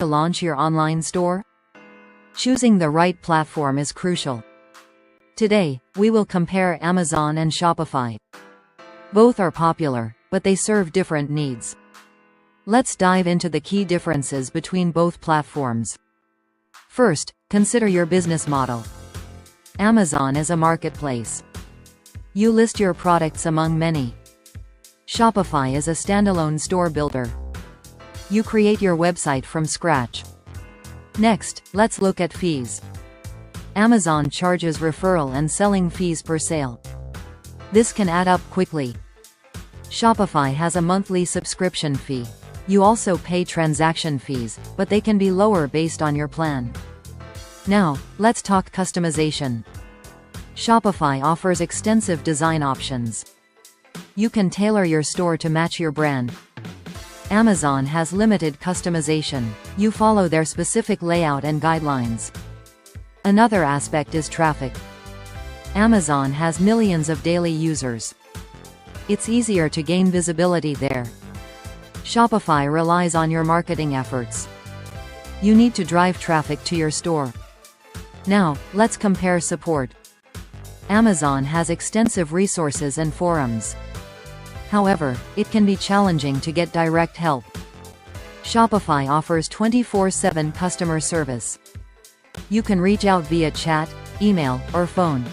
to launch your online store? Choosing the right platform is crucial. Today, we will compare Amazon and Shopify. Both are popular, but they serve different needs. Let's dive into the key differences between both platforms. First, consider your business model. Amazon is a marketplace. You list your products among many. Shopify is a standalone store builder. You create your website from scratch. Next, let's look at fees. Amazon charges referral and selling fees per sale. This can add up quickly. Shopify has a monthly subscription fee. You also pay transaction fees, but they can be lower based on your plan. Now, let's talk customization. Shopify offers extensive design options. You can tailor your store to match your brand. Amazon has limited customization. You follow their specific layout and guidelines. Another aspect is traffic. Amazon has millions of daily users. It's easier to gain visibility there. Shopify relies on your marketing efforts. You need to drive traffic to your store. Now, let's compare support. Amazon has extensive resources and forums. However, it can be challenging to get direct help. Shopify offers 24/7 customer service. You can reach out via chat, email, or phone.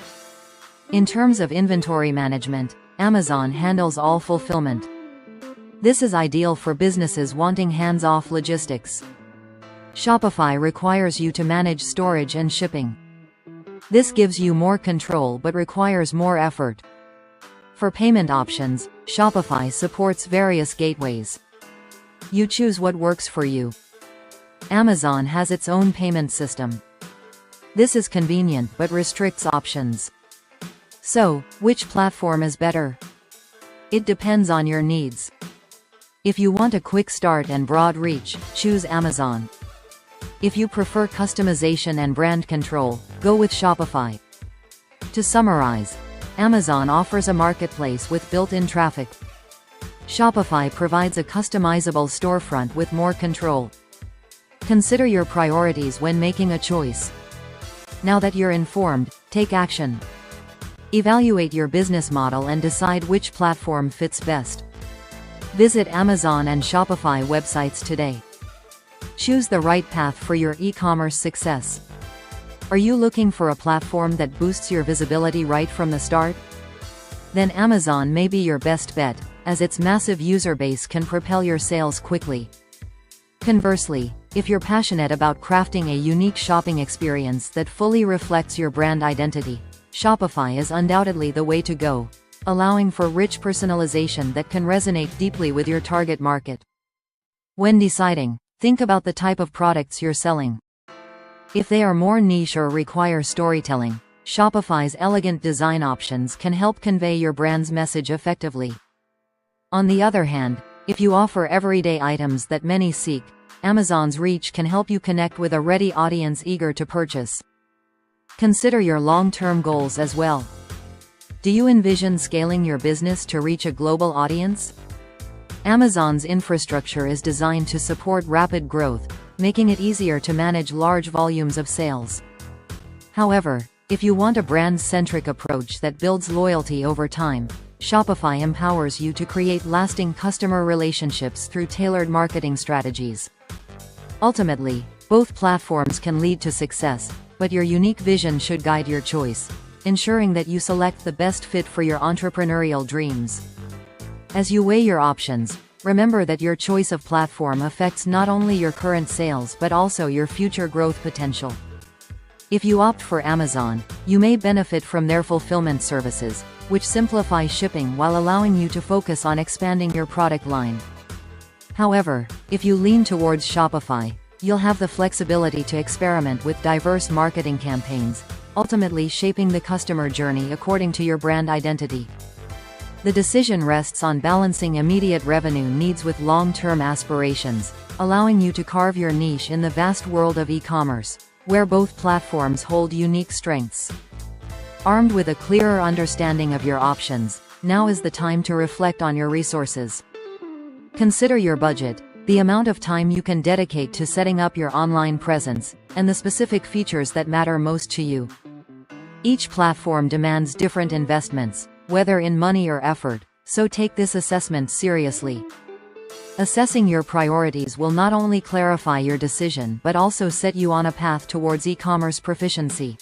In terms of inventory management, Amazon handles all fulfillment. This is ideal for businesses wanting hands-off logistics. Shopify requires you to manage storage and shipping. This gives you more control but requires more effort. For payment options, Shopify supports various gateways. You choose what works for you. Amazon has its own payment system. This is convenient but restricts options. So, which platform is better? It depends on your needs. If you want a quick start and broad reach, choose Amazon. If you prefer customization and brand control, go with Shopify. To summarize, Amazon offers a marketplace with built-in traffic. Shopify provides a customizable storefront with more control. Consider your priorities when making a choice. Now that you're informed, take action. Evaluate your business model and decide which platform fits best. Visit Amazon and Shopify websites today. Choose the right path for your e-commerce success. Are you looking for a platform that boosts your visibility right from the start? Then Amazon may be your best bet, as its massive user base can propel your sales quickly. Conversely, if you're passionate about crafting a unique shopping experience that fully reflects your brand identity, Shopify is undoubtedly the way to go, allowing for rich personalization that can resonate deeply with your target market. When deciding, think about the type of products you're selling. If they are more niche or require storytelling, Shopify's elegant design options can help convey your brand's message effectively. On the other hand, if you offer everyday items that many seek, Amazon's reach can help you connect with a ready audience eager to purchase. Consider your long-term goals as well. Do you envision scaling your business to reach a global audience? Amazon's infrastructure is designed to support rapid growth, making it easier to manage large volumes of sales. However, if you want a brand-centric approach that builds loyalty over time, Shopify empowers you to create lasting customer relationships through tailored marketing strategies. Ultimately, both platforms can lead to success, but your unique vision should guide your choice, ensuring that you select the best fit for your entrepreneurial dreams. As you weigh your options, remember that your choice of platform affects not only your current sales but also your future growth potential. If you opt for Amazon, you may benefit from their fulfillment services, which simplify shipping while allowing you to focus on expanding your product line. However, if you lean towards Shopify, you'll have the flexibility to experiment with diverse marketing campaigns, ultimately shaping the customer journey according to your brand identity. The decision rests on balancing immediate revenue needs with long-term aspirations, allowing you to carve your niche in the vast world of e-commerce, where both platforms hold unique strengths. Armed with a clearer understanding of your options, now is the time to reflect on your resources. Consider your budget, the amount of time you can dedicate to setting up your online presence, and the specific features that matter most to you. Each platform demands different investments, whether in money or effort, so take this assessment seriously. Assessing your priorities will not only clarify your decision but also set you on a path towards e-commerce proficiency.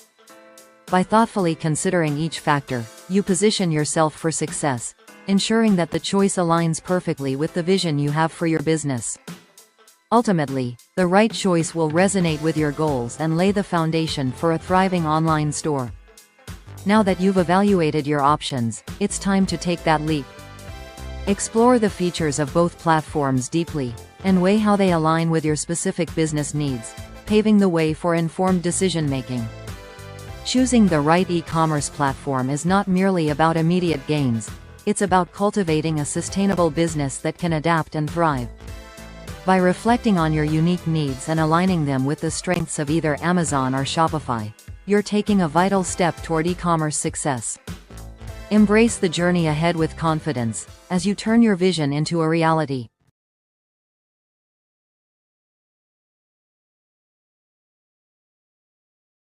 By thoughtfully considering each factor, you position yourself for success, ensuring that the choice aligns perfectly with the vision you have for your business. Ultimately, the right choice will resonate with your goals and lay the foundation for a thriving online store. Now that you've evaluated your options, it's time to take that leap. Explore the features of both platforms deeply, and weigh how they align with your specific business needs, paving the way for informed decision-making. Choosing the right e-commerce platform is not merely about immediate gains, it's about cultivating a sustainable business that can adapt and thrive. By reflecting on your unique needs and aligning them with the strengths of either Amazon or Shopify, you're taking a vital step toward e-commerce success. Embrace the journey ahead with confidence, as you turn your vision into a reality.